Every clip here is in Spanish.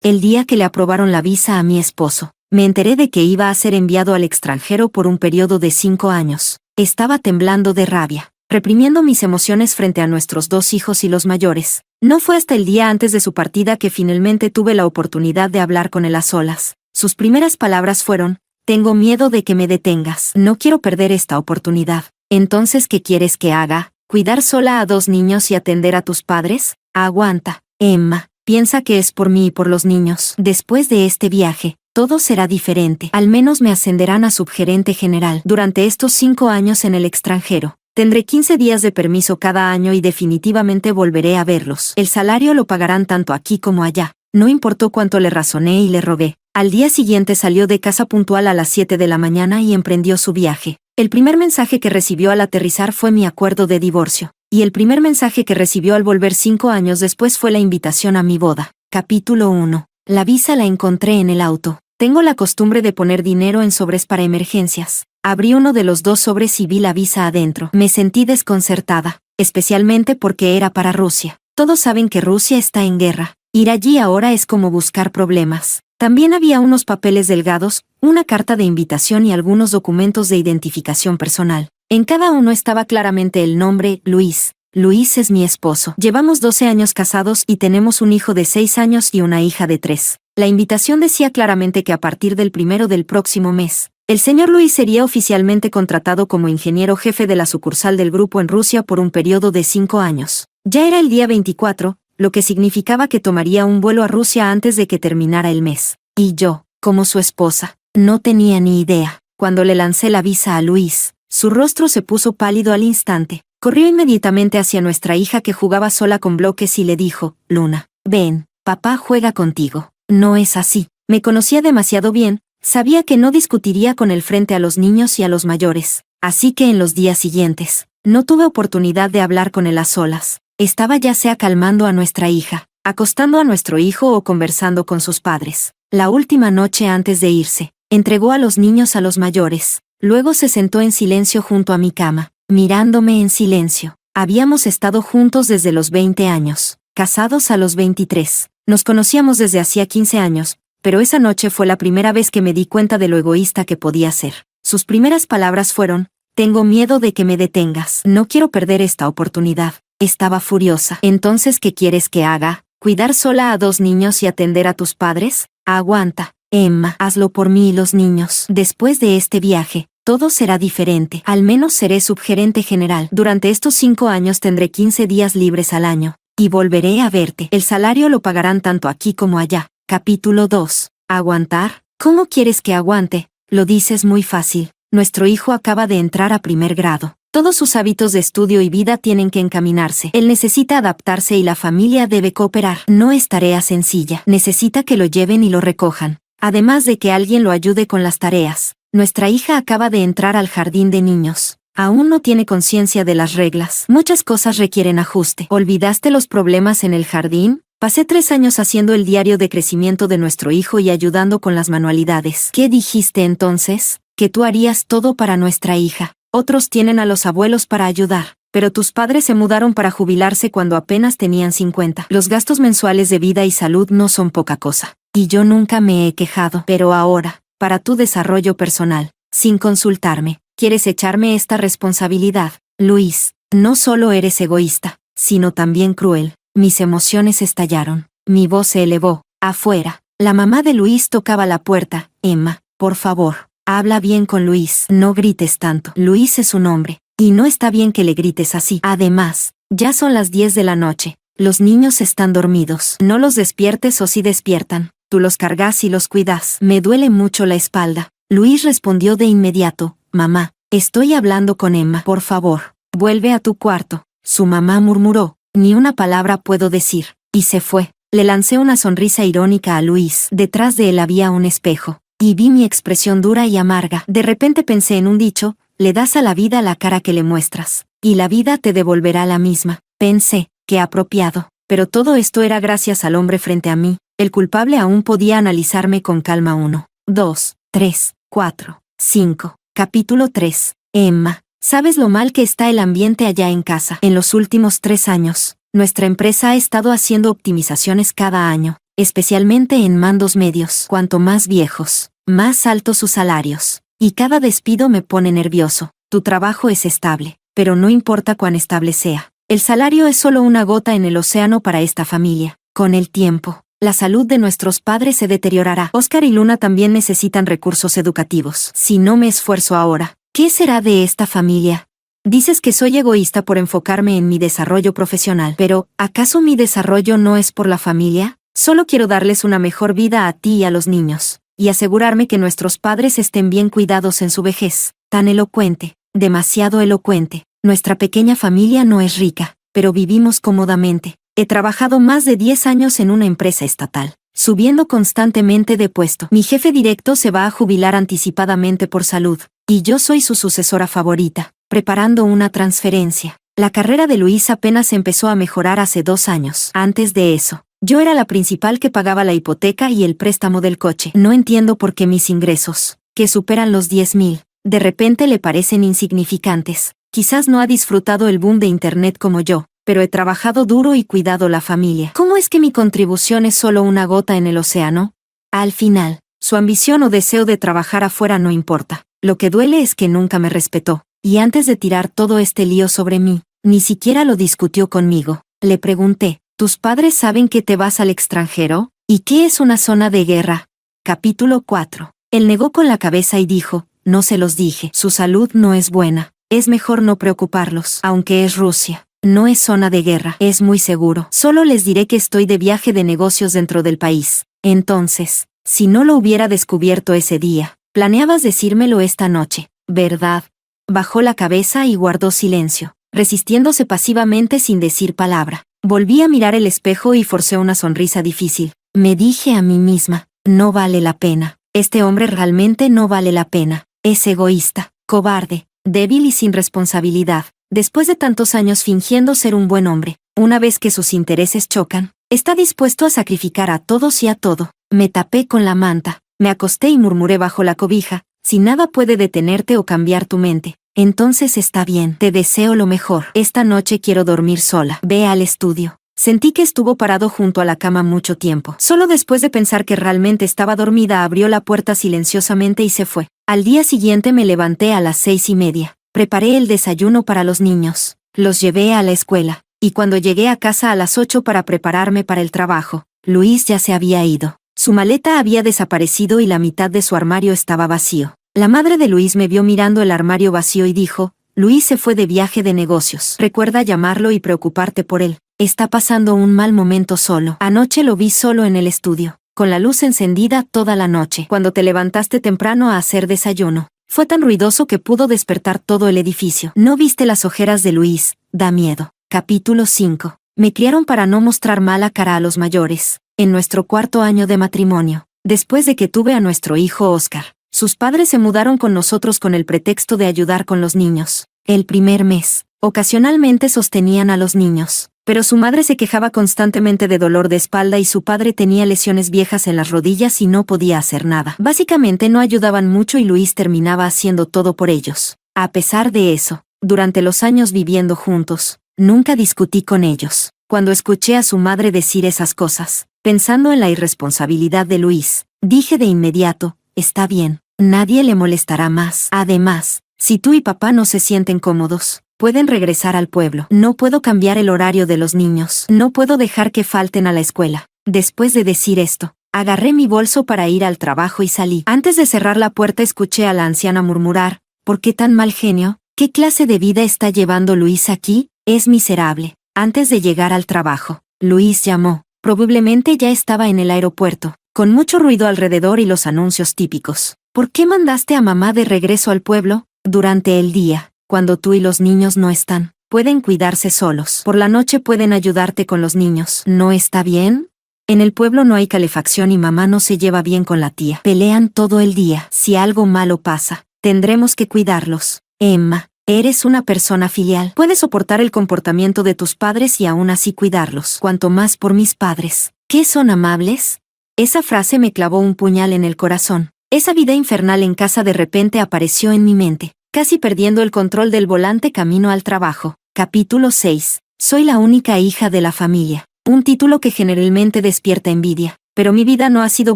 el día que le aprobaron la visa a mi esposo. Me enteré de que iba a ser enviado al extranjero por un periodo de 5 años. Estaba temblando de rabia, reprimiendo mis emociones frente a nuestros 2 hijos y los mayores. No fue hasta el día antes de su partida que finalmente tuve la oportunidad de hablar con él a solas. Sus primeras palabras fueron: tengo miedo de que me detengas. No quiero perder esta oportunidad. Entonces, ¿qué quieres que haga? ¿Cuidar sola a 2 niños y atender a tus padres? Aguanta, Emma. Piensa que es por mí y por los niños. Después de este viaje, todo será diferente. Al menos me ascenderán a subgerente general. Durante estos 5 años en el extranjero, tendré 15 días de permiso cada año y definitivamente volveré a verlos. El salario lo pagarán tanto aquí como allá. No importó cuánto le razoné y le rogué. Al día siguiente salió de casa puntual a las 7 de la mañana y emprendió su viaje. El primer mensaje que recibió al aterrizar fue mi acuerdo de divorcio. Y el primer mensaje que recibió al volver 5 años después fue la invitación a mi boda. Capítulo 1. La visa la encontré en el auto. Tengo la costumbre de poner dinero en sobres para emergencias. Abrí uno de los 2 sobres y vi la visa adentro. Me sentí desconcertada, especialmente porque era para Rusia. Todos saben que Rusia está en guerra. Ir allí ahora es como buscar problemas. También había unos papeles delgados, una carta de invitación y algunos documentos de identificación personal. En cada uno estaba claramente el nombre Luis. Luis es mi esposo. Llevamos 12 años casados y tenemos un hijo de 6 años y una hija de 3. La invitación decía claramente que a partir del 1 del próximo mes, el señor Luis sería oficialmente contratado como ingeniero jefe de la sucursal del grupo en Rusia por un periodo de 5 años. Ya era el día 24, lo que significaba que tomaría un vuelo a Rusia antes de que terminara el mes. Y yo, como su esposa, no tenía ni idea. Cuando le lancé la visa a Luis, su rostro se puso pálido al instante. Corrió inmediatamente hacia nuestra hija que jugaba sola con bloques y le dijo: Luna, ven, papá juega contigo. No es así. Me conocía demasiado bien, sabía que no discutiría con él frente a los niños y a los mayores. Así que en los días siguientes, no tuve oportunidad de hablar con él a solas. Estaba ya sea calmando a nuestra hija, acostando a nuestro hijo o conversando con sus padres. La última noche antes de irse, entregó a los niños a los mayores. Luego se sentó en silencio junto a mi cama, mirándome en silencio. Habíamos estado juntos desde los 20 años, casados a los 23. Nos conocíamos desde hacía 15 años, pero esa noche fue la primera vez que me di cuenta de lo egoísta que podía ser. Sus primeras palabras fueron: tengo miedo de que me detengas. No quiero perder esta oportunidad. Estaba furiosa. Entonces, ¿qué quieres que haga? ¿Cuidar sola a 2 niños y atender a tus padres? Aguanta, Emma, hazlo por mí y los niños. Después de este viaje, todo será diferente. Al menos seré subgerente general. Durante estos 5 años tendré 15 días libres al año. Y volveré a verte. El salario lo pagarán tanto aquí como allá. Capítulo 2. ¿Aguantar? ¿Cómo quieres que aguante? Lo dices muy fácil. Nuestro hijo acaba de entrar a 1er grado. Todos sus hábitos de estudio y vida tienen que encaminarse. Él necesita adaptarse y la familia debe cooperar. No es tarea sencilla. Necesita que lo lleven y lo recojan. Además de que alguien lo ayude con las tareas. Nuestra hija acaba de entrar al jardín de niños. Aún no tiene conciencia de las reglas. Muchas cosas requieren ajuste. ¿Olvidaste los problemas en el jardín? Pasé 3 años haciendo el diario de crecimiento de nuestro hijo y ayudando con las manualidades. ¿Qué dijiste entonces? Que tú harías todo para nuestra hija. Otros tienen a los abuelos para ayudar. Pero tus padres se mudaron para jubilarse cuando apenas tenían 50. Los gastos mensuales de vida y salud no son poca cosa. Y yo nunca me he quejado. Pero ahora, para tu desarrollo personal, sin consultarme, ¿quieres echarme esta responsabilidad? Luis, no solo eres egoísta, sino también cruel. Mis emociones estallaron. Mi voz se elevó. Afuera, la mamá de Luis tocaba la puerta. Emma, por favor, habla bien con Luis. No grites tanto. Luis es un hombre. Y no está bien que le grites así. Además, ya son las 10 de la noche. Los niños están dormidos. No los despiertes o si despiertan. Tú los cargas y los cuidas. Me duele mucho la espalda. Luis respondió de inmediato: mamá, estoy hablando con Emma. Por favor, vuelve a tu cuarto. Su mamá murmuró: ni una palabra puedo decir. Y se fue. Le lancé una sonrisa irónica a Luis. Detrás de él había un espejo. Y vi mi expresión dura y amarga. De repente pensé en un dicho: le das a la vida la cara que le muestras, y la vida te devolverá la misma. Pensé, qué apropiado. Pero todo esto era gracias al hombre frente a mí. El culpable aún podía analizarme con calma. 1, 2, 3, 4, 5. Capítulo 3. Emma, ¿sabes lo mal que está el ambiente allá en casa? En los últimos 3 años, nuestra empresa ha estado haciendo optimizaciones cada año. especialmente en mandos medios. Cuanto más viejos, más altos sus salarios. Y cada despido me pone nervioso. Tu trabajo es estable, pero no importa cuán estable sea. El salario es solo una gota en el océano para esta familia. Con el tiempo, la salud de nuestros padres se deteriorará. Oscar y Luna también necesitan recursos educativos. Si no me esfuerzo ahora, ¿qué será de esta familia? Dices que soy egoísta por enfocarme en mi desarrollo profesional, pero ¿acaso mi desarrollo no es por la familia? Solo quiero darles una mejor vida a ti y a los niños, y asegurarme que nuestros padres estén bien cuidados en su vejez. Tan elocuente, demasiado elocuente. Nuestra pequeña familia no es rica, pero vivimos cómodamente. He trabajado más de 10 años en una empresa estatal, subiendo constantemente de puesto. Mi jefe directo se va a jubilar anticipadamente por salud, y yo soy su sucesora favorita, preparando una transferencia. La carrera de Luis apenas empezó a mejorar hace 2 años. Antes de eso, yo era la principal que pagaba la hipoteca y el préstamo del coche. No entiendo por qué mis ingresos, que superan los 10,000, de repente le parecen insignificantes. Quizás no ha disfrutado el boom de Internet como yo, pero he trabajado duro y cuidado la familia. ¿Cómo es que mi contribución es solo una gota en el océano? Al final, su ambición o deseo de trabajar afuera no importa. Lo que duele es que nunca me respetó, y antes de tirar todo este lío sobre mí, ni siquiera lo discutió conmigo. Le pregunté, ¿tus padres saben que te vas al extranjero? ¿Y qué es una zona de guerra? Capítulo 4. Él negó con la cabeza y dijo, no se los dije. Su salud no es buena. Es mejor no preocuparlos. Aunque es Rusia, no es zona de guerra. Es muy seguro. Solo les diré que estoy de viaje de negocios dentro del país. Entonces, si no lo hubiera descubierto ese día, planeabas decírmelo esta noche, ¿verdad? Bajó la cabeza y guardó silencio, resistiéndose pasivamente sin decir palabra. Volví a mirar el espejo y forcé una sonrisa difícil. Me dije a mí misma, no vale la pena. Este hombre realmente no vale la pena. Es egoísta, cobarde, débil y sin responsabilidad. Después de tantos años fingiendo ser un buen hombre, una vez que sus intereses chocan, está dispuesto a sacrificar a todos y a todo. Me tapé con la manta, me acosté y murmuré bajo la cobija, si nada puede detenerte o cambiar tu mente, entonces está bien, te deseo lo mejor. Esta noche quiero dormir sola. Ve al estudio. Sentí que estuvo parado junto a la cama mucho tiempo. Solo después de pensar que realmente estaba dormida abrió la puerta silenciosamente y se fue. Al día siguiente me levanté a las 6:30. Preparé el desayuno para los niños. Los llevé a la escuela. Y cuando llegué a casa a las 8 para prepararme para el trabajo, Luis ya se había ido. Su maleta había desaparecido y la mitad de su armario estaba vacío. La madre de Luis me vio mirando el armario vacío y dijo, Luis se fue de viaje de negocios. Recuerda llamarlo y preocuparte por él. Está pasando un mal momento solo. Anoche lo vi solo en el estudio, con la luz encendida toda la noche. Cuando te levantaste temprano a hacer desayuno, fue tan ruidoso que pudo despertar todo el edificio. ¿No viste las ojeras de Luis? Da miedo. Capítulo 5. Me criaron para no mostrar mala cara a los mayores. En nuestro 4º año de matrimonio, después de que tuve a nuestro hijo Oscar, sus padres se mudaron con nosotros con el pretexto de ayudar con los niños. El primer mes, ocasionalmente sostenían a los niños, pero su madre se quejaba constantemente de dolor de espalda y su padre tenía lesiones viejas en las rodillas y no podía hacer nada. Básicamente no ayudaban mucho y Luis terminaba haciendo todo por ellos. A pesar de eso, durante los años viviendo juntos, nunca discutí con ellos. Cuando escuché a su madre decir esas cosas, pensando en la irresponsabilidad de Luis, dije de inmediato, está bien, nadie le molestará más. Además, si tú y papá no se sienten cómodos, pueden regresar al pueblo. No puedo cambiar el horario de los niños. No puedo dejar que falten a la escuela. Después de decir esto, agarré mi bolso para ir al trabajo y salí. Antes de cerrar la puerta escuché a la anciana murmurar, ¿por qué tan mal genio? ¿Qué clase de vida está llevando Luis aquí? Es miserable. Antes de llegar al trabajo, Luis llamó. Probablemente ya estaba en el aeropuerto, con mucho ruido alrededor y los anuncios típicos. ¿Por qué mandaste a mamá de regreso al pueblo? Durante el día, cuando tú y los niños no están, pueden cuidarse solos. Por la noche pueden ayudarte con los niños. ¿No está bien? En el pueblo no hay calefacción y mamá no se lleva bien con la tía. Pelean todo el día. Si algo malo pasa, tendremos que cuidarlos. Emma, eres una persona filial. Puedes soportar el comportamiento de tus padres y aún así cuidarlos. Cuanto más por mis padres. ¿Qué son amables? Esa frase me clavó un puñal en el corazón. Esa vida infernal en casa de repente apareció en mi mente, casi perdiendo el control del volante camino al trabajo. Capítulo 6. Soy la única hija de la familia. Un título que generalmente despierta envidia. pero mi vida no ha sido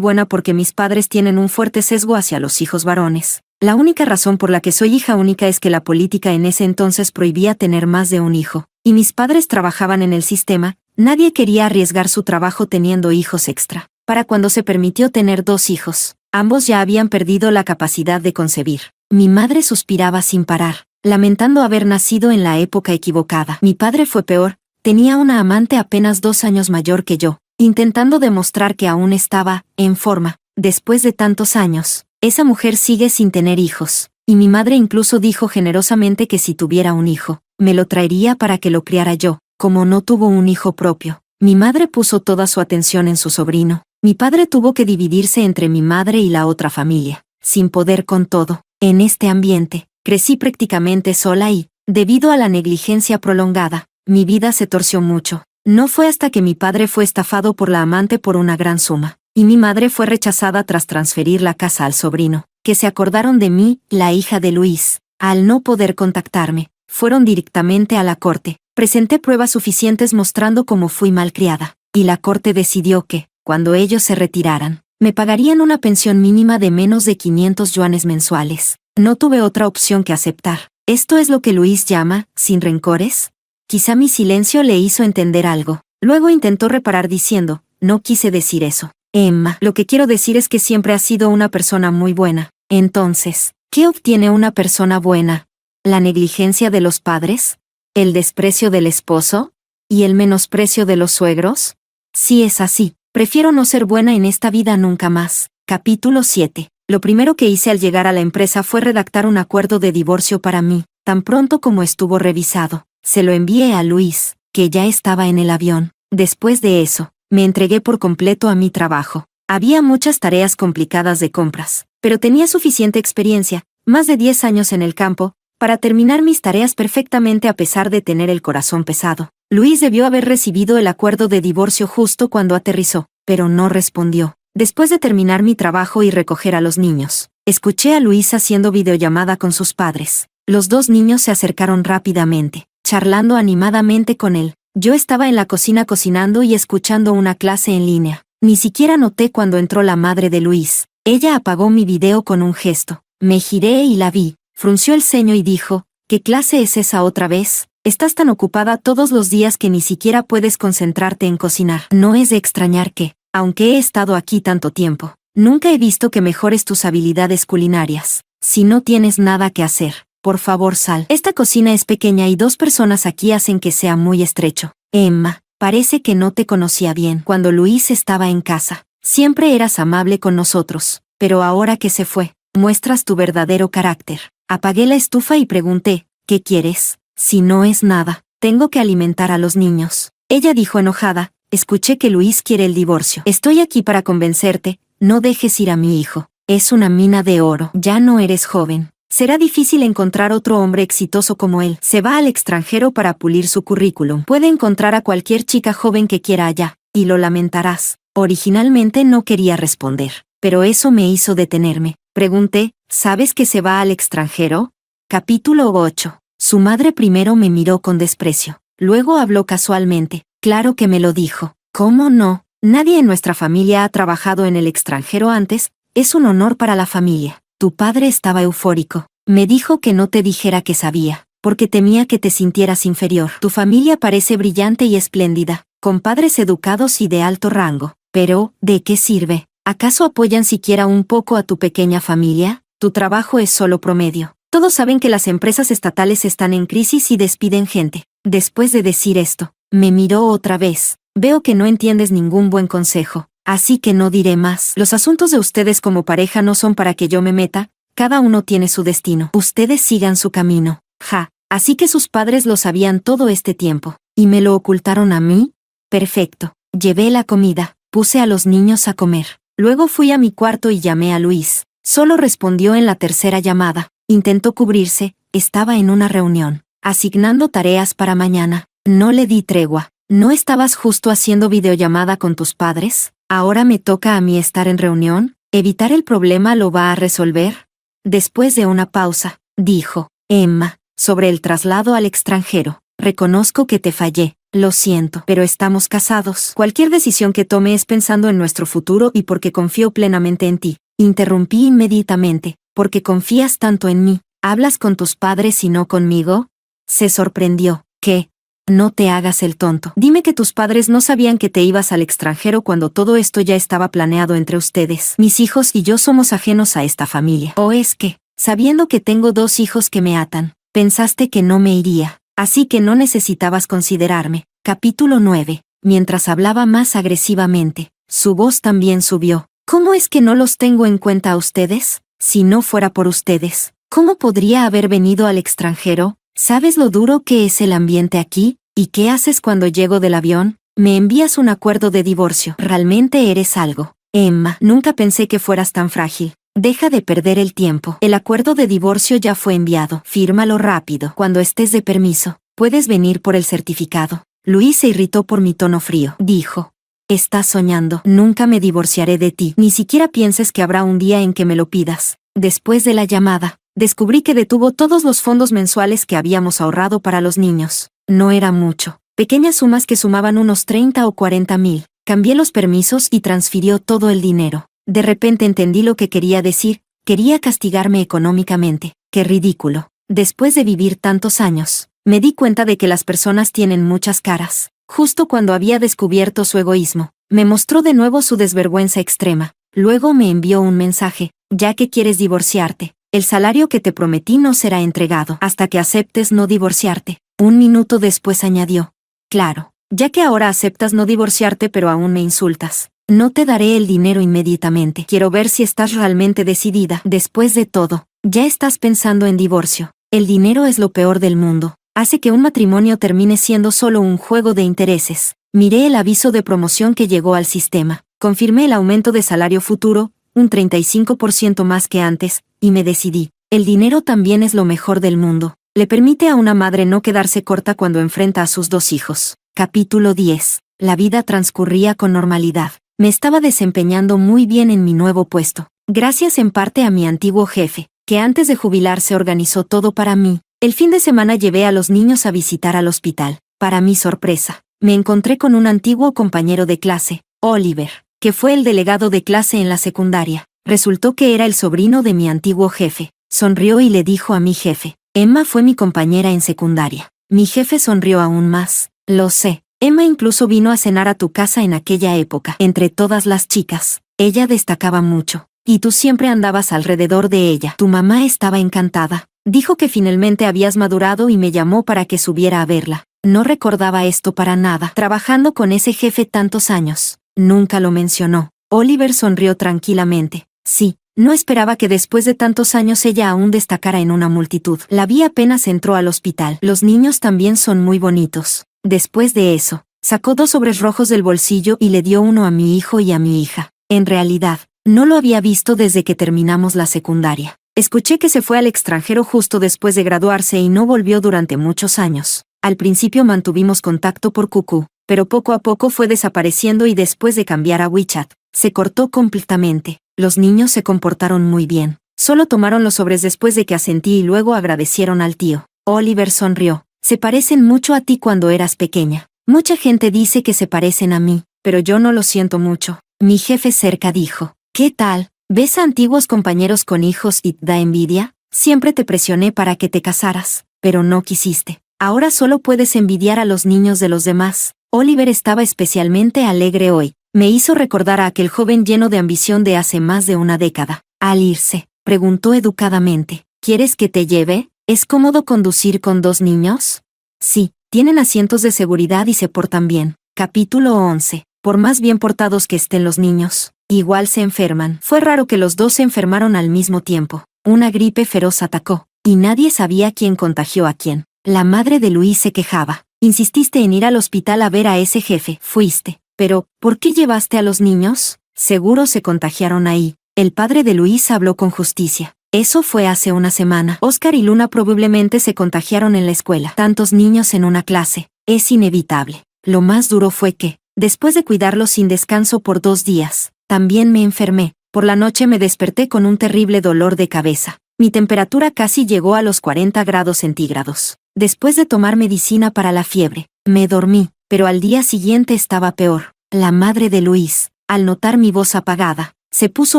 buena porque mis padres tienen un fuerte sesgo hacia los hijos varones. La única razón por la que soy hija única es que la política en ese entonces prohibía tener más de un hijo, y mis padres trabajaban en el sistema. Nadie quería arriesgar su trabajo teniendo hijos extra. Para cuando se permitió tener 2 hijos, ambos ya habían perdido la capacidad de concebir. Mi madre suspiraba sin parar, lamentando haber nacido en la época equivocada. Mi padre fue peor, tenía una amante apenas 2 años mayor que yo, intentando demostrar que aún estaba en forma. Después de tantos años, esa mujer sigue sin tener hijos, y mi madre incluso dijo generosamente que si tuviera un hijo, me lo traería para que lo criara yo. Como no tuvo un hijo propio, mi madre puso toda su atención en su sobrino. Mi padre tuvo que dividirse entre mi madre y la otra familia, sin poder con todo. En este ambiente, crecí prácticamente sola y, debido a la negligencia prolongada, mi vida se torció mucho. No fue hasta que mi padre fue estafado por la amante por una gran suma, y mi madre fue rechazada tras transferir la casa al sobrino, que se acordaron de mí, la hija de Luis. Al no poder contactarme, fueron directamente a la corte. Presenté pruebas suficientes mostrando cómo fui malcriada, y la corte decidió que, cuando ellos se retiraran, me pagarían una pensión mínima de menos de 500 yuanes mensuales. No tuve otra opción que aceptar. ¿Esto es lo que Luis llama, sin rencores? Quizá mi silencio le hizo entender algo. Luego intentó reparar diciendo, no quise decir eso. Emma, lo que quiero decir es que siempre has sido una persona muy buena. Entonces, ¿qué obtiene una persona buena? ¿La negligencia de los padres? ¿El desprecio del esposo? ¿Y el menosprecio de los suegros? Si es así, prefiero no ser buena en esta vida nunca más. Capítulo 7. Lo primero que hice al llegar a la empresa fue redactar un acuerdo de divorcio para mí. Tan pronto como estuvo revisado, se lo envié a Luis, que ya estaba en el avión. Después de eso, me entregué por completo a mi trabajo. Había muchas tareas complicadas de compras, pero tenía suficiente experiencia, más de 10 años en el campo, para terminar mis tareas perfectamente a pesar de tener el corazón pesado. Luis debió haber recibido el acuerdo de divorcio justo cuando aterrizó, pero no respondió. Después de terminar mi trabajo y recoger a los niños, escuché a Luis haciendo videollamada con sus padres. Los 2 niños se acercaron rápidamente, charlando animadamente con él. Yo estaba en la cocina cocinando y escuchando una clase en línea. Ni siquiera noté cuando entró la madre de Luis. Ella apagó mi video con un gesto. Me giré y la vi. Frunció el ceño y dijo, ¿qué clase es esa otra vez? Estás tan ocupada todos los días que ni siquiera puedes concentrarte en cocinar. No es de extrañar que, aunque he estado aquí tanto tiempo, nunca he visto que mejores tus habilidades culinarias. Si no tienes nada que hacer, por favor sal. Esta cocina es pequeña y 2 personas aquí hacen que sea muy estrecho. Emma, parece que no te conocía bien cuando Luis estaba en casa. Siempre eras amable con nosotros, pero ahora que se fue, muestras tu verdadero carácter. Apagué la estufa y pregunté, ¿qué quieres? Si no es nada, tengo que alimentar a los niños. Ella dijo enojada, escuché que Luis quiere el divorcio. Estoy aquí para convencerte, no dejes ir a mi hijo. Es una mina de oro. Ya no eres joven. Será difícil encontrar otro hombre exitoso como él. Se va al extranjero para pulir su currículum. Puede encontrar a cualquier chica joven que quiera allá, y lo lamentarás. Originalmente no quería responder, pero eso me hizo detenerme. Pregunté, ¿sabes que se va al extranjero? Capítulo 8. Su madre primero me miró con desprecio. Luego habló casualmente. Claro que me lo dijo. ¿Cómo no? Nadie en nuestra familia ha trabajado en el extranjero antes. Es un honor para la familia. Tu padre estaba eufórico. Me dijo que no te dijera que sabía, porque temía que te sintieras inferior. Tu familia parece brillante y espléndida, con padres educados y de alto rango. Pero, ¿de qué sirve? ¿Acaso apoyan siquiera un poco a tu pequeña familia? Tu trabajo es solo promedio. Todos saben que las empresas estatales están en crisis y despiden gente. Después de decir esto, me miró otra vez. Veo que no entiendes ningún buen consejo, así que no diré más. Los asuntos de ustedes como pareja no son para que yo me meta, cada uno tiene su destino. Ustedes sigan su camino. Ja, así que sus padres lo sabían todo este tiempo. ¿Y me lo ocultaron a mí? Perfecto. Llevé la comida, puse a los niños a comer. Luego fui a mi cuarto y llamé a Luis. Solo respondió en la tercera llamada. Intentó cubrirse, estaba en una reunión, asignando tareas para mañana. No le di tregua. ¿No estabas justo haciendo videollamada con tus padres? ¿Ahora me toca a mí estar en reunión? ¿Evitar el problema lo va a resolver? Después de una pausa, dijo, Emma, sobre el traslado al extranjero, reconozco que te fallé, Lo siento, pero estamos casados. Cualquier decisión que tome es pensando en nuestro futuro y porque confío plenamente en ti. Interrumpí inmediatamente. ¿Porque confías tanto en mí? ¿Hablas con tus padres y no conmigo? Se sorprendió. ¿Qué? No te hagas el tonto. Dime que tus padres no sabían que te ibas al extranjero cuando todo esto ya estaba planeado entre ustedes. Mis hijos y yo somos ajenos a esta familia. ¿O es que, sabiendo que tengo 2 hijos que me atan, pensaste que no me iría? Así que no necesitabas considerarme. Capítulo 9. Mientras hablaba más agresivamente, su voz también subió. ¿Cómo es que no los tengo en cuenta a ustedes? Si no fuera por ustedes, ¿cómo podría haber venido al extranjero? ¿Sabes lo duro que es el ambiente aquí? ¿Y qué haces cuando llego del avión? Me envías un acuerdo de divorcio. Realmente eres algo. Emma, nunca pensé que fueras tan frágil. Deja de perder el tiempo. El acuerdo de divorcio ya fue enviado. Fírmalo rápido. Cuando estés de permiso, puedes venir por el certificado. Luis se irritó por mi tono frío. Dijo: estás soñando. Nunca me divorciaré de ti. Ni siquiera pienses que habrá un día en que me lo pidas. Después de la llamada, descubrí que detuvo todos los fondos mensuales que habíamos ahorrado para los niños. No era mucho. Pequeñas sumas que sumaban unos 30 o 40 mil. Cambié los permisos y transfirió todo el dinero. De repente entendí lo que quería decir. Quería castigarme económicamente. Qué ridículo. Después de vivir tantos años, me di cuenta de que las personas tienen muchas caras. Justo cuando había descubierto su egoísmo, me mostró de nuevo su desvergüenza extrema. Luego me envió un mensaje: ya que quieres divorciarte, el salario que te prometí no será entregado hasta que aceptes no divorciarte. 1 minuto después añadió: claro, ya que ahora aceptas no divorciarte pero aún me insultas, no te daré el dinero inmediatamente. Quiero ver si estás realmente decidida. Después de todo, ya estás pensando en divorcio. El dinero es lo peor del mundo. Hace que un matrimonio termine siendo solo un juego de intereses. Miré el aviso de promoción que llegó al sistema. Confirmé el aumento de salario futuro, un 35% más que antes, y me decidí. El dinero también es lo mejor del mundo. Le permite a una madre no quedarse corta cuando enfrenta a sus 2 hijos. Capítulo 10. La vida transcurría con normalidad. Me estaba desempeñando muy bien en mi nuevo puesto. Gracias en parte a mi antiguo jefe, que antes de jubilarse organizó todo para mí. El fin de semana llevé a los niños a visitar al hospital. Para mi sorpresa, me encontré con un antiguo compañero de clase, Oliver, que fue el delegado de clase en la secundaria. Resultó que era el sobrino de mi antiguo jefe. Sonrió y le dijo a mi jefe: Emma fue mi compañera en secundaria. Mi jefe sonrió aún más. Lo sé. Emma incluso vino a cenar a tu casa en aquella época. Entre todas las chicas, ella destacaba mucho. Y tú siempre andabas alrededor de ella. Tu mamá estaba encantada. Dijo que finalmente habías madurado y me llamó para que subiera a verla. No recordaba esto para nada. Trabajando con ese jefe tantos años. Nunca lo mencionó. Oliver sonrió tranquilamente. Sí, no esperaba que después de tantos años ella aún destacara en una multitud. La vi apenas entró al hospital. Los niños también son muy bonitos. Después de eso, sacó 2 sobres rojos del bolsillo y le dio uno a mi hijo y a mi hija. En realidad, no lo había visto desde que terminamos la secundaria. Escuché que se fue al extranjero justo después de graduarse y no volvió durante muchos años. Al principio mantuvimos contacto por QQ, pero poco a poco fue desapareciendo y después de cambiar a WeChat, se cortó completamente. Los niños se comportaron muy bien. Solo tomaron los sobres después de que asentí y luego agradecieron al tío. Oliver sonrió. Se parecen mucho a ti cuando eras pequeña. Mucha gente dice que se parecen a mí, pero yo no lo siento mucho. Mi jefe cerca dijo: ¿qué tal? ¿Ves a antiguos compañeros con hijos y da envidia? Siempre te presioné para que te casaras, pero no quisiste. Ahora solo puedes envidiar a los niños de los demás. Oliver estaba especialmente alegre hoy. Me hizo recordar a aquel joven lleno de ambición de hace más de una década. Al irse, preguntó educadamente: ¿quieres que te lleve? ¿Es cómodo conducir con 2 niños? Sí, tienen asientos de seguridad y se portan bien. Capítulo 11. Por más bien portados que estén los niños, igual se enferman. Fue raro que los 2 se enfermaron al mismo tiempo. Una gripe feroz atacó, y nadie sabía quién contagió a quién. La madre de Luis se quejaba. Insististe en ir al hospital a ver a ese jefe. Fuiste. Pero, ¿por qué llevaste a los niños? Seguro se contagiaron ahí. El padre de Luis habló con justicia. Eso fue hace una semana. Oscar y Luna probablemente se contagiaron en la escuela. Tantos niños en una clase. Es inevitable. Lo más duro fue que, después de cuidarlos sin descanso por 2 días, también me enfermé. Por la noche me desperté con un terrible dolor de cabeza. Mi temperatura casi llegó a los 40 grados centígrados. Después de tomar medicina para la fiebre, me dormí, pero al día siguiente estaba peor. La madre de Luis, al notar mi voz apagada, se puso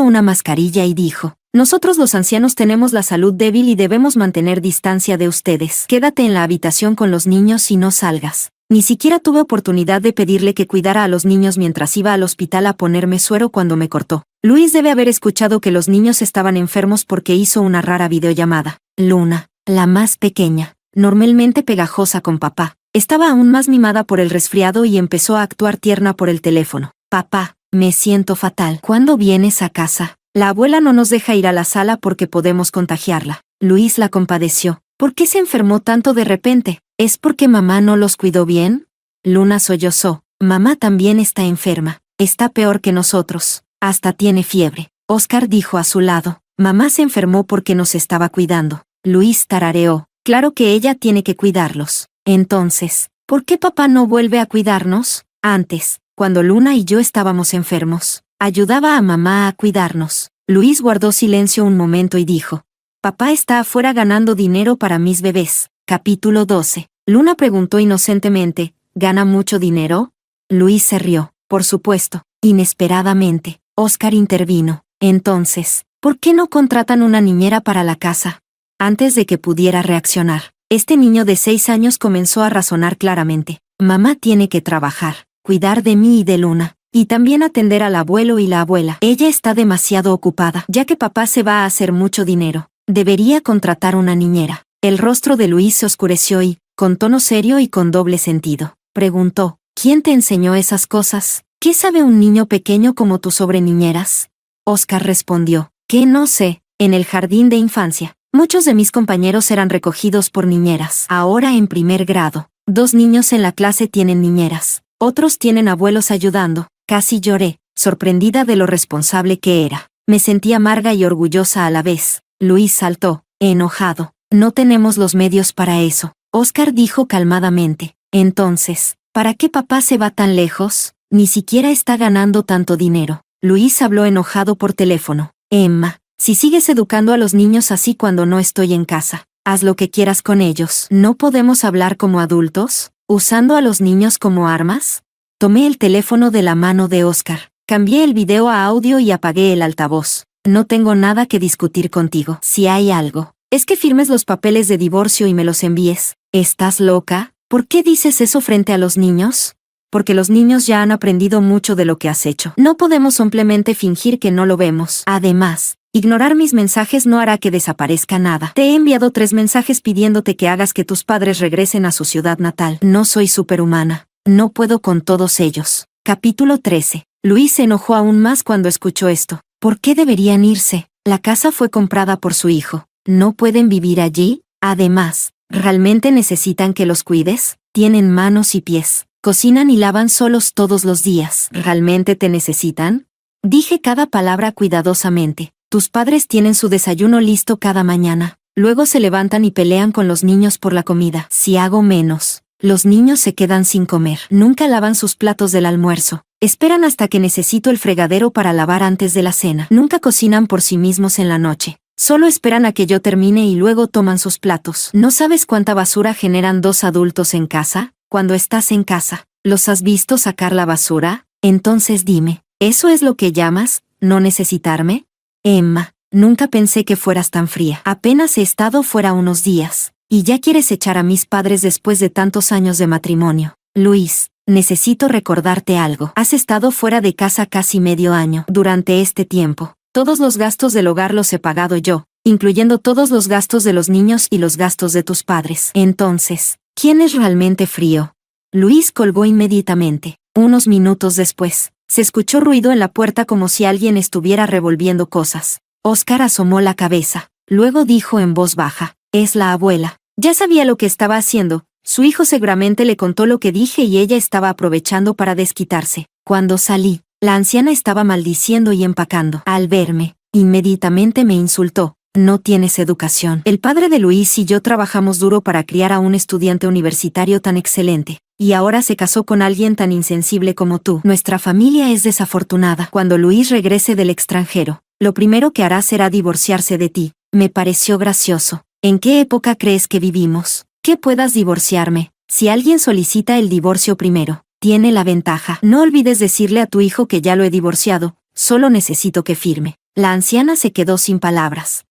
una mascarilla y dijo: nosotros los ancianos tenemos la salud débil y debemos mantener distancia de ustedes. Quédate en la habitación con los niños y no salgas. Ni siquiera tuve oportunidad de pedirle que cuidara a los niños mientras iba al hospital a ponerme suero cuando me cortó. Luis debe haber escuchado que los niños estaban enfermos porque hizo una rara videollamada. Luna, la más pequeña, normalmente pegajosa con papá, estaba aún más mimada por el resfriado y empezó a actuar tierna por el teléfono. Papá, me siento fatal. ¿Cuándo vienes a casa? La abuela no nos deja ir a la sala porque podemos contagiarla. Luis la compadeció. ¿Por qué se enfermó tanto de repente? ¿Es porque mamá no los cuidó bien? Luna sollozó. Mamá también está enferma. Está peor que nosotros. Hasta tiene fiebre. Oscar dijo a su lado. Mamá se enfermó porque nos estaba cuidando. Luis tarareó. Claro que ella tiene que cuidarlos. Entonces, ¿por qué papá no vuelve a cuidarnos? Antes, cuando Luna y yo estábamos enfermos, ayudaba a mamá a cuidarnos. Luis guardó silencio un momento y dijo: papá está afuera ganando dinero para mis bebés. Capítulo 12. Luna preguntó inocentemente: ¿gana mucho dinero? Luis se rió. Por supuesto. Inesperadamente, Oscar intervino. Entonces, ¿por qué no contratan una niñera para la casa? Antes de que pudiera reaccionar, este niño de 6 años comenzó a razonar claramente. Mamá tiene que trabajar, cuidar de mí y de Luna, y también atender al abuelo y la abuela. Ella está demasiado ocupada, ya que papá se va a hacer mucho dinero. Debería contratar una niñera. El rostro de Luis se oscureció y, con tono serio y con doble sentido, preguntó: ¿quién te enseñó esas cosas? ¿Qué sabe un niño pequeño como tú sobre niñeras? Oscar respondió: que no sé, en el jardín de infancia. Muchos de mis compañeros eran recogidos por niñeras. Ahora en primer grado, 2 niños en la clase tienen niñeras. Otros tienen abuelos ayudando. Casi lloré, sorprendida de lo responsable que era. Me sentí amarga y orgullosa a la vez. Luis saltó, enojado. No tenemos los medios para eso. Oscar dijo calmadamente: entonces, ¿para qué papá se va tan lejos? Ni siquiera está ganando tanto dinero. Luis habló enojado por teléfono. Emma, si sigues educando a los niños así cuando no estoy en casa, haz lo que quieras con ellos. ¿No podemos hablar como adultos, usando a los niños como armas? Tomé el teléfono de la mano de Oscar, cambié el video a audio y apagué el altavoz. No tengo nada que discutir contigo. Si hay algo, es que firmes los papeles de divorcio y me los envíes. ¿Estás loca? ¿Por qué dices eso frente a los niños? Porque los niños ya han aprendido mucho de lo que has hecho. No podemos simplemente fingir que no lo vemos. Además, ignorar mis mensajes no hará que desaparezca nada. Te he enviado 3 mensajes pidiéndote que hagas que tus padres regresen a su ciudad natal. No soy superhumana. No puedo con todos ellos. Capítulo 13. Luis se enojó aún más cuando escuchó esto. ¿Por qué deberían irse? La casa fue comprada por su hijo. ¿No pueden vivir allí? Además, ¿realmente necesitan que los cuides? Tienen manos y pies. Cocinan y lavan solos todos los días. ¿Realmente te necesitan? Dije cada palabra cuidadosamente. Tus padres tienen su desayuno listo cada mañana. Luego se levantan y pelean con los niños por la comida. Si hago menos, los niños se quedan sin comer. Nunca lavan sus platos del almuerzo. Esperan hasta que necesito el fregadero para lavar antes de la cena. Nunca cocinan por sí mismos en la noche. Solo esperan a que yo termine y luego toman sus platos. ¿No sabes cuánta basura generan 2 adultos en casa? Cuando estás en casa, ¿los has visto sacar la basura? Entonces dime, ¿eso es lo que llamas no necesitarme? Emma, nunca pensé que fueras tan fría. Apenas he estado fuera unos días, y ya quieres echar a mis padres después de tantos años de matrimonio. Luis, necesito recordarte algo. Has estado fuera de casa casi medio año. Durante este tiempo, todos los gastos del hogar los he pagado yo, incluyendo todos los gastos de los niños y los gastos de tus padres. Entonces, ¿quién es realmente frío? Luis colgó inmediatamente. Unos minutos después, se escuchó ruido en la puerta como si alguien estuviera revolviendo cosas. Oscar asomó la cabeza. Luego dijo en voz baja: es la abuela. Ya sabía lo que estaba haciendo. Su hijo seguramente le contó lo que dije y ella estaba aprovechando para desquitarse. Cuando salí, la anciana estaba maldiciendo y empacando. Al verme, inmediatamente me insultó. No tienes educación. El padre de Luis y yo trabajamos duro para criar a un estudiante universitario tan excelente. Y ahora se casó con alguien tan insensible como tú. Nuestra familia es desafortunada. Cuando Luis regrese del extranjero, lo primero que hará será divorciarse de ti. Me pareció gracioso. ¿En qué época crees que vivimos? ¿Que puedas divorciarme? Si alguien solicita el divorcio primero, tiene la ventaja. No olvides decirle a tu hijo que ya lo he divorciado, solo necesito que firme. La anciana se quedó sin palabras.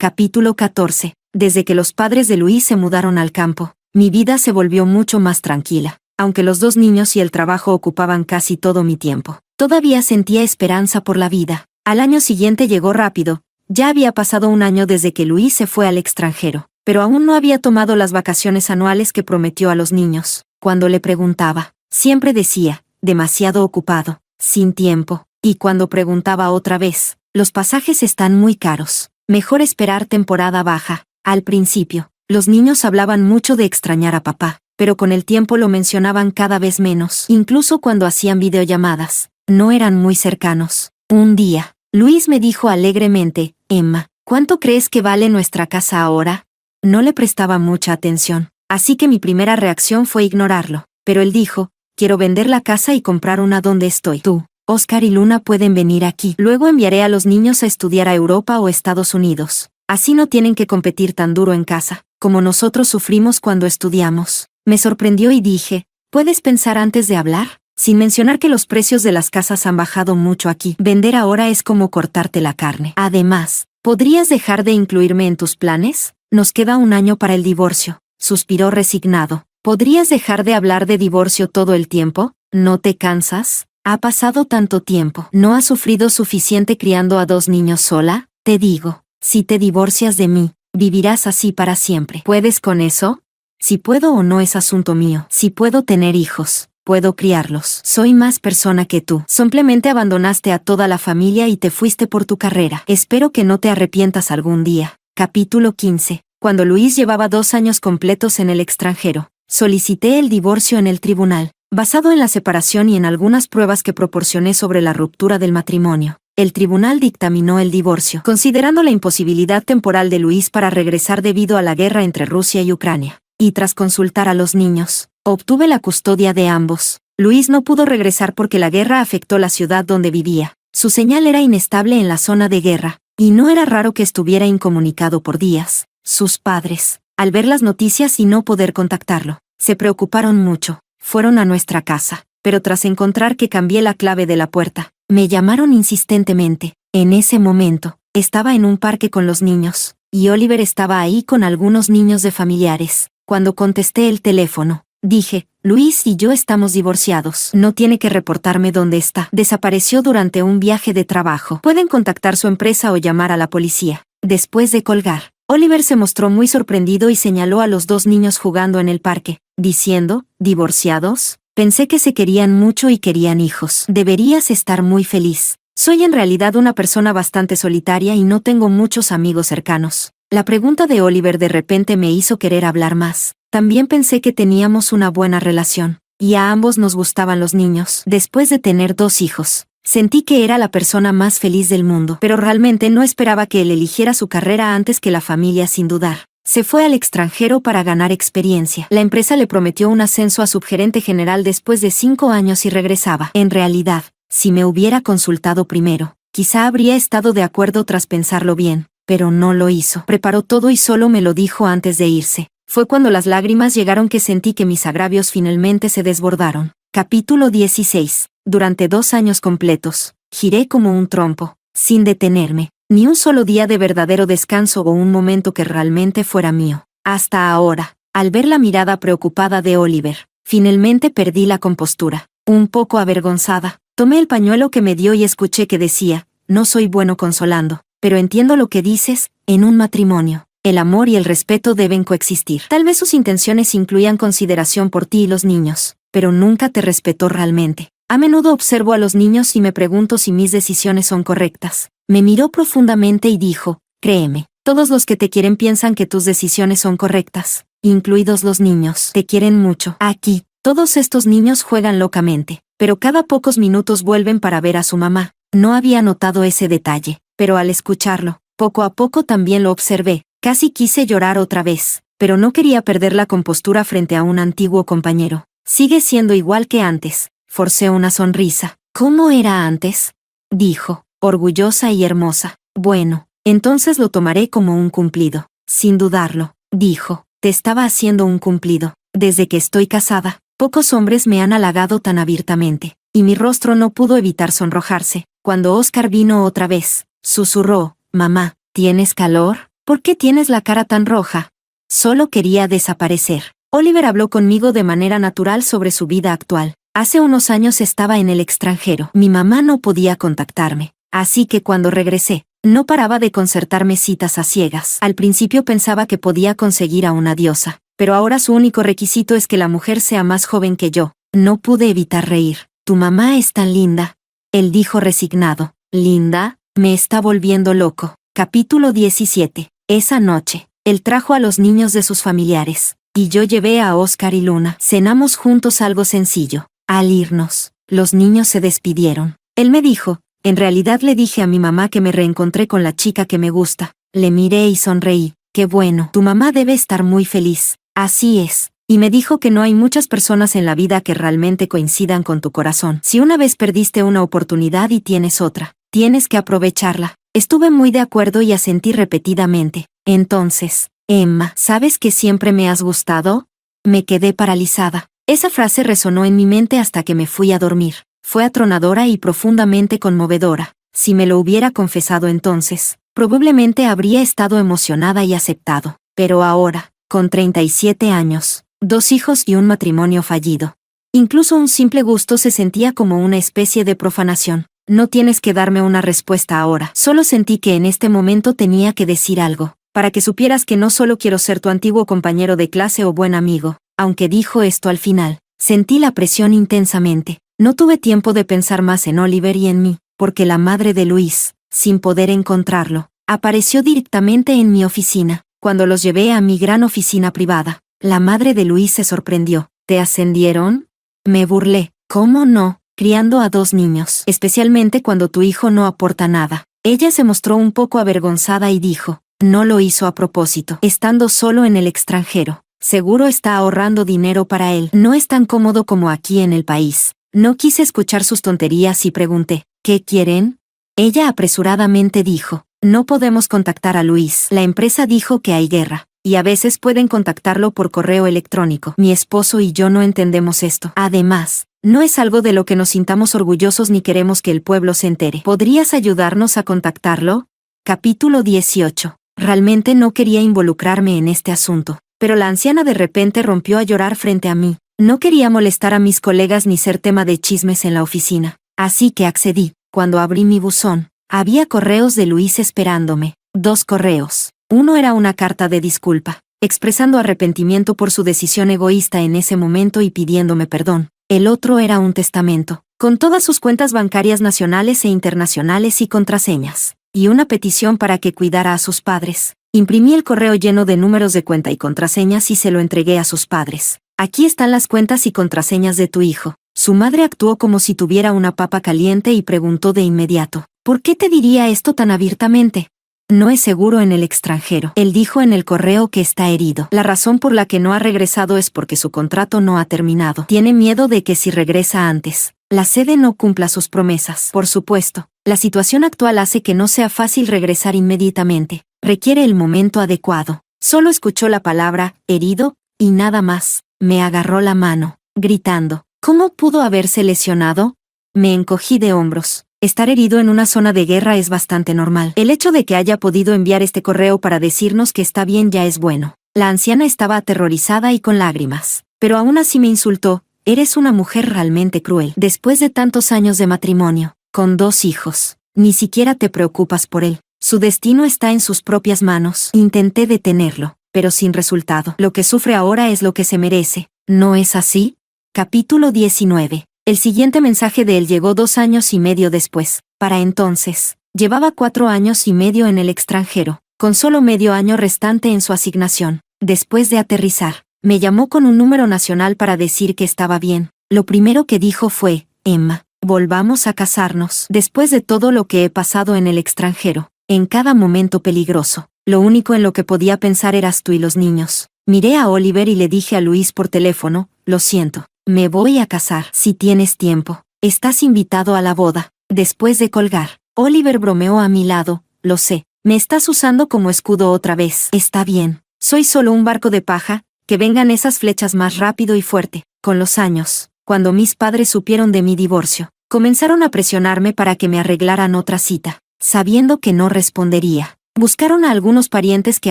Capítulo 14. Desde que los padres de Luis se mudaron al campo, mi vida se volvió mucho más tranquila. Aunque los dos niños y el trabajo ocupaban casi todo mi tiempo, todavía sentía esperanza por la vida. Al año siguiente llegó rápido. Ya había pasado un año desde que Luis se fue al extranjero, pero aún no había tomado las vacaciones anuales que prometió a los niños. Cuando le preguntaba, siempre decía, demasiado ocupado, sin tiempo. Y cuando preguntaba otra vez, los pasajes están muy caros. Mejor esperar temporada baja. Al principio, los niños hablaban mucho de extrañar a papá, pero con el tiempo lo mencionaban cada vez menos. Incluso cuando hacían videollamadas, no eran muy cercanos. Un día, Luis me dijo alegremente, Emma, ¿cuánto crees que vale nuestra casa ahora? No le prestaba mucha atención, así que mi primera reacción fue ignorarlo. Pero él dijo, quiero vender la casa y comprar una donde estoy. Tú, Oscar y Luna pueden venir aquí. Luego enviaré a los niños a estudiar a Europa o Estados Unidos. Así no tienen que competir tan duro en casa, como nosotros sufrimos cuando estudiamos. Me sorprendió y dije, ¿puedes pensar antes de hablar? Sin mencionar que los precios de las casas han bajado mucho aquí. Vender ahora es como cortarte la carne. Además, ¿podrías dejar de incluirme en tus planes? Nos queda un año para el divorcio. Suspiró resignado. ¿Podrías dejar de hablar de divorcio todo el tiempo? ¿No te cansas? Ha pasado tanto tiempo. ¿No has sufrido suficiente criando a dos niños sola? Te digo, si te divorcias de mí, vivirás así para siempre. ¿Puedes con eso? Si puedo o no es asunto mío. Si puedo tener hijos, puedo criarlos. Soy más persona que tú. Simplemente abandonaste a toda la familia y te fuiste por tu carrera. Espero que no te arrepientas algún día. Capítulo 15. Cuando Luis llevaba 2 años completos en el extranjero, solicité el divorcio en el tribunal. Basado en la separación y en algunas pruebas que proporcioné sobre la ruptura del matrimonio, el tribunal dictaminó el divorcio, considerando la imposibilidad temporal de Luis para regresar debido a la guerra entre Rusia y Ucrania. Y tras consultar a los niños, obtuve la custodia de ambos. Luis no pudo regresar porque la guerra afectó la ciudad donde vivía. Su señal era inestable en la zona de guerra, y no era raro que estuviera incomunicado por días. Sus padres, al ver las noticias y no poder contactarlo, se preocuparon mucho. Fueron a nuestra casa, pero tras encontrar que cambié la clave de la puerta, me llamaron insistentemente. En ese momento, estaba en un parque con los niños, y Oliver estaba ahí con algunos niños de familiares. Cuando contesté el teléfono, dije, Luis y yo estamos divorciados. No tiene que reportarme dónde está. Desapareció durante un viaje de trabajo. Pueden contactar su empresa o llamar a la policía. Después de colgar, Oliver se mostró muy sorprendido y señaló a los 2 niños jugando en el parque, diciendo, ¿divorciados? Pensé que se querían mucho y querían hijos. Deberías estar muy feliz. Soy en realidad una persona bastante solitaria y no tengo muchos amigos cercanos. La pregunta de Oliver de repente me hizo querer hablar más. También pensé que teníamos una buena relación, y a ambos nos gustaban los niños. Después de tener 2 hijos, sentí que era la persona más feliz del mundo, pero realmente no esperaba que él eligiera su carrera antes que la familia sin dudar. Se fue al extranjero para ganar experiencia. La empresa le prometió un ascenso a subgerente general después de 5 años y regresaba. En realidad, si me hubiera consultado primero, quizá habría estado de acuerdo tras pensarlo bien, pero no lo hizo. Preparó todo y solo me lo dijo antes de irse. Fue cuando las lágrimas llegaron que sentí que mis agravios finalmente se desbordaron. Capítulo 16. Durante 2 años completos, giré como un trompo, sin detenerme, ni un solo día de verdadero descanso o un momento que realmente fuera mío. Hasta ahora, al ver la mirada preocupada de Oliver, finalmente perdí la compostura. Un poco avergonzada, tomé el pañuelo que me dio y escuché que decía, no soy bueno consolando, pero entiendo lo que dices, en un matrimonio, el amor y el respeto deben coexistir. Tal vez sus intenciones incluían consideración por ti y los niños, pero nunca te respetó realmente. A menudo observo a los niños y me pregunto si mis decisiones son correctas. Me miró profundamente y dijo, créeme, todos los que te quieren piensan que tus decisiones son correctas, incluidos los niños. Te quieren mucho. Aquí, todos estos niños juegan locamente, pero cada pocos minutos vuelven para ver a su mamá. No había notado ese detalle, pero al escucharlo, poco a poco también lo observé. Casi quise llorar otra vez, pero no quería perder la compostura frente a un antiguo compañero. Sigue siendo igual que antes. Forcé una sonrisa. ¿Cómo era antes? Dijo, orgullosa y hermosa. Bueno, entonces lo tomaré como un cumplido. Sin dudarlo, dijo, te estaba haciendo un cumplido. Desde que estoy casada, Pocos hombres me han halagado tan abiertamente, y mi rostro no pudo evitar sonrojarse. Cuando Oscar vino otra vez, susurró, «Mamá, ¿tienes calor? ¿Por qué tienes la cara tan roja?» Solo quería desaparecer. Oliver habló conmigo de manera natural sobre su vida actual. Hace unos años estaba en el extranjero. Mi mamá no podía contactarme. Así que cuando regresé, no paraba de concertarme citas a ciegas. Al principio pensaba que podía conseguir a una diosa, pero ahora su único requisito es que la mujer sea más joven que yo. No pude evitar reír. «Tu mamá es tan linda», él dijo resignado. «¿Linda?» Me está volviendo loco. Capítulo 17. Esa noche, él trajo a los niños de sus familiares, y yo llevé a Oscar y Luna. Cenamos juntos algo sencillo. Al irnos, los niños se despidieron. Él me dijo, «En realidad le dije a mi mamá que me reencontré con la chica que me gusta». Le miré y sonreí. «Qué bueno, tu mamá debe estar muy feliz». «Así es». Y me dijo que no hay muchas personas en la vida que realmente coincidan con tu corazón. Si una vez perdiste una oportunidad y tienes otra, tienes que aprovecharla. Estuve muy de acuerdo y asentí repetidamente. Entonces, «Emma, ¿sabes que siempre me has gustado?» Me quedé paralizada. Esa frase resonó en mi mente hasta que me fui a dormir. Fue atronadora y profundamente conmovedora. Si me lo hubiera confesado entonces, probablemente habría estado emocionada y aceptado. Pero ahora, con 37 años, 2 hijos y un matrimonio fallido, incluso un simple gusto se sentía como una especie de profanación. «No tienes que darme una respuesta ahora». Solo sentí que en este momento tenía que decir algo, para que supieras que no solo quiero ser tu antiguo compañero de clase o buen amigo. Aunque dijo esto al final, sentí la presión intensamente. No tuve tiempo de pensar más en Oliver y en mí, porque la madre de Luis, sin poder encontrarlo, apareció directamente en mi oficina. Cuando los llevé a mi gran oficina privada, la madre de Luis se sorprendió. «¿Te ascendieron?» Me burlé. «¿Cómo no? Criando a 2 niños, especialmente cuando tu hijo no aporta nada». Ella se mostró un poco avergonzada y dijo, «No lo hizo a propósito, estando solo en el extranjero. Seguro está ahorrando dinero para él. No es tan cómodo como aquí en el país». No quise escuchar sus tonterías y pregunté, «¿Qué quieren?» Ella apresuradamente dijo, «No podemos contactar a Luis. La empresa dijo que hay guerra, y a veces pueden contactarlo por correo electrónico. Mi esposo y yo no entendemos esto. Además, no es algo de lo que nos sintamos orgullosos ni queremos que el pueblo se entere. ¿Podrías ayudarnos a contactarlo?» Capítulo 18. Realmente no quería involucrarme en este asunto, pero la anciana de repente rompió a llorar frente a mí. No quería molestar a mis colegas ni ser tema de chismes en la oficina, así que accedí. Cuando abrí mi buzón, había correos de Luis esperándome. 2 correos. Uno era una carta de disculpa, expresando arrepentimiento por su decisión egoísta en ese momento y pidiéndome perdón. El otro era un testamento, con todas sus cuentas bancarias nacionales e internacionales y contraseñas, y una petición para que cuidara a sus padres. Imprimí el correo lleno de números de cuenta y contraseñas y se lo entregué a sus padres. «Aquí están las cuentas y contraseñas de tu hijo». Su madre actuó como si tuviera una papa caliente y preguntó de inmediato, «¿Por qué te diría esto tan abiertamente?» «No es seguro en el extranjero». Él dijo en el correo que está herido. La razón por la que no ha regresado es porque su contrato no ha terminado. Tiene miedo de que si regresa antes, la sede no cumpla sus promesas. Por supuesto, la situación actual hace que no sea fácil regresar inmediatamente. Requiere el momento adecuado. Solo escuchó la palabra «herido» y nada más. Me agarró la mano, gritando, «¿Cómo pudo haberse lesionado?» Me encogí de hombros. Estar herido en una zona de guerra es bastante normal. El hecho de que haya podido enviar este correo para decirnos que está bien ya es bueno. La anciana estaba aterrorizada y con lágrimas, pero aún así me insultó. «Eres una mujer realmente cruel. Después de tantos años de matrimonio, con 2 hijos, ni siquiera te preocupas por él. Su destino está en sus propias manos». Intenté detenerlo, pero sin resultado. «Lo que sufre ahora es lo que se merece, ¿no es así?» Capítulo 19. El siguiente mensaje de él llegó 2 años y medio después. Para entonces, llevaba 4 años y medio en el extranjero, con solo medio año restante en su asignación. Después de aterrizar, me llamó con un número nacional para decir que estaba bien. Lo primero que dijo fue, «Emma, volvamos a casarnos». Después de todo lo que he pasado en el extranjero, en cada momento peligroso, lo único en lo que podía pensar eras tú y los niños. Miré a Oliver y le dije a Luis por teléfono, «Lo siento, me voy a casar. Si tienes tiempo, estás invitado a la boda». Después de colgar, Oliver bromeó a mi lado, «Lo sé, me estás usando como escudo otra vez». «Está bien, soy solo un barco de paja, que vengan esas flechas más rápido y fuerte». Con los años, cuando mis padres supieron de mi divorcio, comenzaron a presionarme para que me arreglaran otra cita. Sabiendo que no respondería, buscaron a algunos parientes que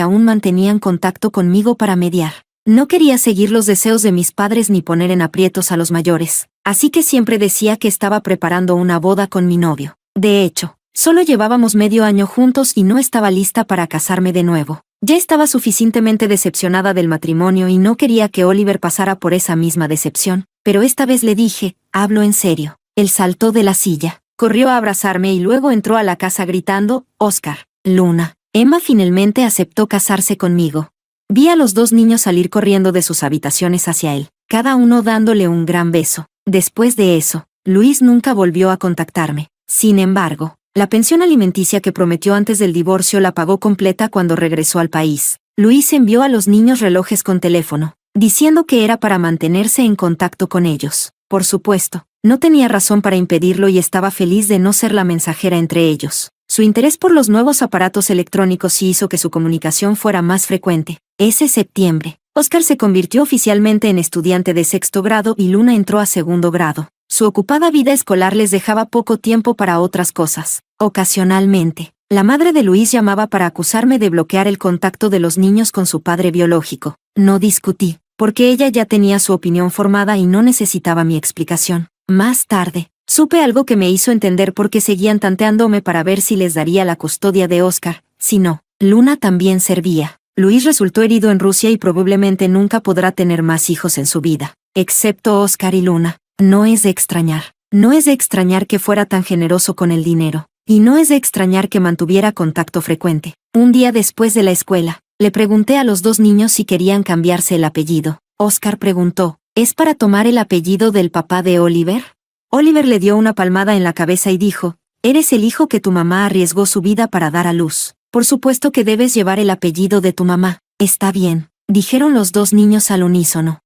aún mantenían contacto conmigo para mediar. No quería seguir los deseos de mis padres ni poner en aprietos a los mayores, así que siempre decía que estaba preparando una boda con mi novio. De hecho, solo llevábamos medio año juntos y no estaba lista para casarme de nuevo. Ya estaba suficientemente decepcionada del matrimonio y no quería que Oliver pasara por esa misma decepción, pero esta vez le dije, hablo en serio. Él saltó de la silla, corrió a abrazarme y luego entró a la casa gritando, Oscar, Luna. Emma finalmente aceptó casarse conmigo. Vi a los dos niños salir corriendo de sus habitaciones hacia él, cada uno dándole un gran beso. Después de eso, Luis nunca volvió a contactarme. Sin embargo, la pensión alimenticia que prometió antes del divorcio la pagó completa cuando regresó al país. Luis envió a los niños relojes con teléfono, diciendo que era para mantenerse en contacto con ellos. Por supuesto, no tenía razón para impedirlo y estaba feliz de no ser la mensajera entre ellos. Su interés por los nuevos aparatos electrónicos hizo que su comunicación fuera más frecuente. Ese septiembre, Oscar se convirtió oficialmente en estudiante de 6º grado y Luna entró a 2º grado. Su ocupada vida escolar les dejaba poco tiempo para otras cosas. Ocasionalmente, la madre de Luis llamaba para acusarme de bloquear el contacto de los niños con su padre biológico. No discutí, porque ella ya tenía su opinión formada y no necesitaba mi explicación. Más tarde, supe algo que me hizo entender por qué seguían tanteándome para ver si les daría la custodia de Oscar. Si no, Luna también servía. Luis resultó herido en Rusia y probablemente nunca podrá tener más hijos en su vida, excepto Oscar y Luna. No es de extrañar. No es de extrañar que fuera tan generoso con el dinero. Y no es de extrañar que mantuviera contacto frecuente. Un día después de la escuela, le pregunté a los dos niños si querían cambiarse el apellido. Oscar preguntó, ¿es para tomar el apellido del papá de Oliver? Oliver le dio una palmada en la cabeza y dijo, eres el hijo que tu mamá arriesgó su vida para dar a luz. Por supuesto que debes llevar el apellido de tu mamá. Está bien, dijeron los dos niños al unísono.